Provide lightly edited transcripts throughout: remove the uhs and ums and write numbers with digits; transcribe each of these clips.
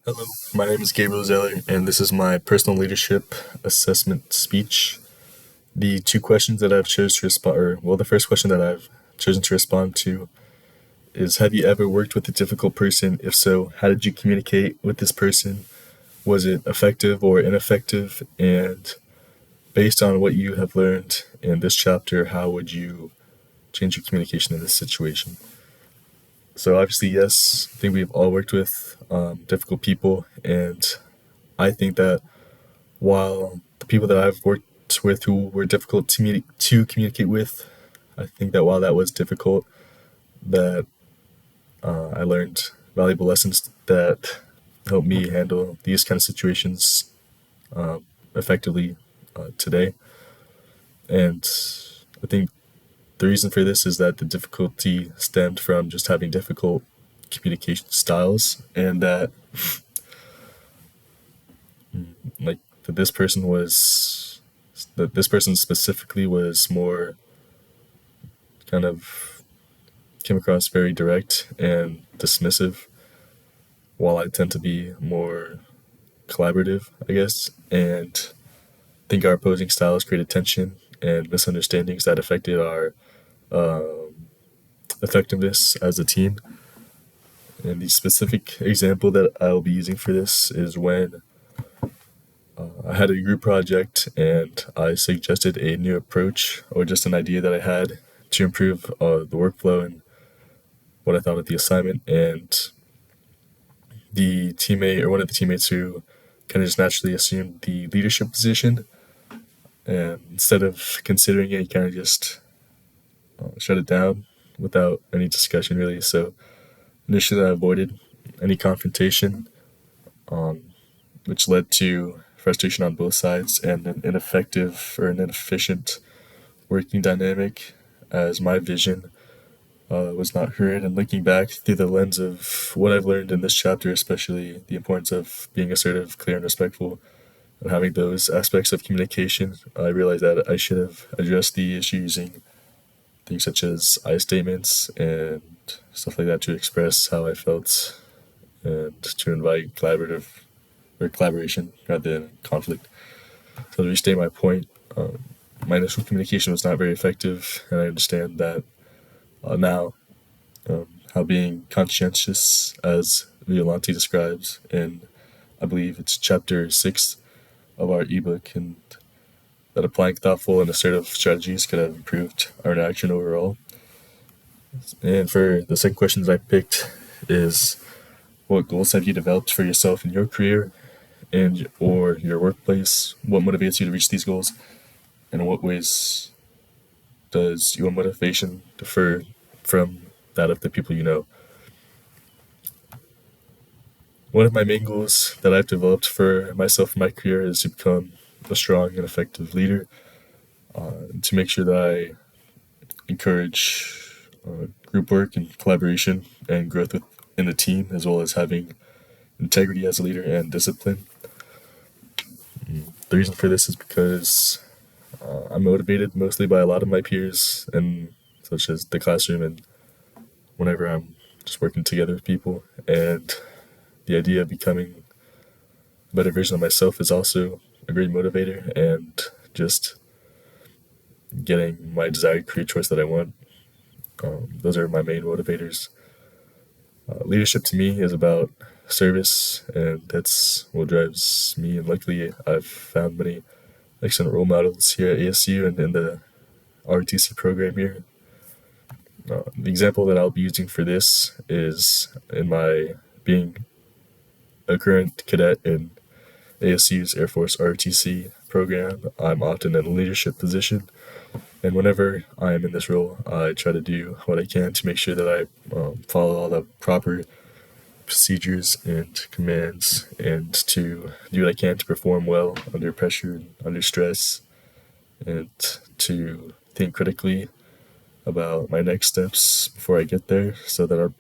Hello, my name is Gabriel Zeller, and this is my personal leadership assessment speech. The two questions that I've chosen to respond, or well, the first question that I've chosen to respond to is: have you ever worked with a difficult person? If so, how did you communicate with this person? Was it effective or ineffective? And based on what you have learned in this chapter, how would you change your communication in this situation? So obviously, yes, I think we've all worked with difficult people, and I think that while the people that I've worked with who were difficult to communicate with, I think that while that was difficult, that I learned valuable lessons that helped me handle these kind of situations effectively today. And I think the reason for this is that the difficulty stemmed from just having difficult communication styles, and that like that this person specifically was more kind of came across very direct and dismissive, while I tend to be more collaborative, I guess, and I think our opposing styles created tension and misunderstandings that affected our effectiveness as a team. And the specific example that I'll be using for this is when I had a group project and I suggested a new approach or just an idea that I had to improve the workflow and what I thought of the assignment. And the teammate or one of the teammates who kind of just naturally assumed the leadership position, and instead of considering it, he kind of just shut it down without any discussion, really. So initially, I avoided any confrontation, which led to frustration on both sides and an ineffective or an inefficient working dynamic, as my vision was not heard. And looking back through the lens of what I've learned in this chapter, especially the importance of being assertive, clear, and respectful, and having those aspects of communication, I realized that I should have addressed the issue using things such as I statements and stuff like that to express how I felt and to invite collaboration rather than conflict. So to restate my point, my initial communication was not very effective, and I understand that now how being conscientious, as Violante describes in, I believe it's chapter 6 of our ebook, and that applying thoughtful and assertive strategies could have improved our interaction overall. And for the second question that I picked is, what goals have you developed for yourself in your career and or your workplace? What motivates you to reach these goals? And in what ways does your motivation differ from that of the people you know? One of my main goals that I've developed for myself in my career is to become a strong and effective leader, to make sure that I encourage group work and collaboration and growth within the team, as well as having integrity as a leader and discipline. The reason for this is because I'm motivated mostly by a lot of my peers, and such as the classroom and whenever I'm just working together with people. And the idea of becoming a better version of myself is also a great motivator, and just getting my desired career choice that I want. Those are my main motivators. Leadership to me is about service, and that's what drives me. And luckily, I've found many excellent role models here at ASU and in the ROTC program here. The example that I'll be using for this is in my being a current cadet in ASU's Air Force ROTC program. I'm often in a leadership position, and whenever I am in this role, I try to do what I can to make sure that I follow all the proper procedures and commands, and to do what I can to perform well under pressure and under stress, and to think critically about my next steps before I get there so that I'm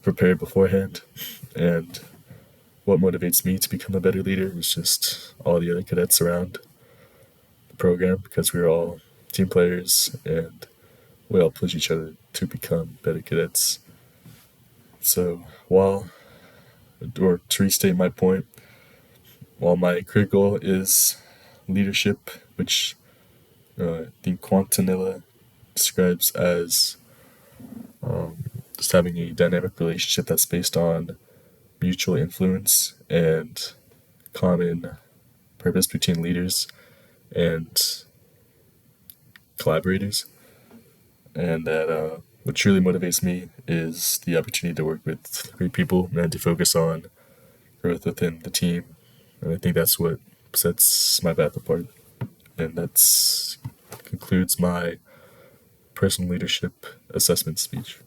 prepared beforehand. And what motivates me to become a better leader is just all the other cadets around the program, because we're all team players and we all push each other to become better cadets. So while or to restate my point, while my career goal is leadership, which I think Quantanilla describes as just having a dynamic relationship that's based on mutual influence and common purpose between leaders and collaborators. And that what truly motivates me is the opportunity to work with great people and to focus on growth within the team. And I think that's what sets my path apart. And that's concludes my personal leadership assessment speech.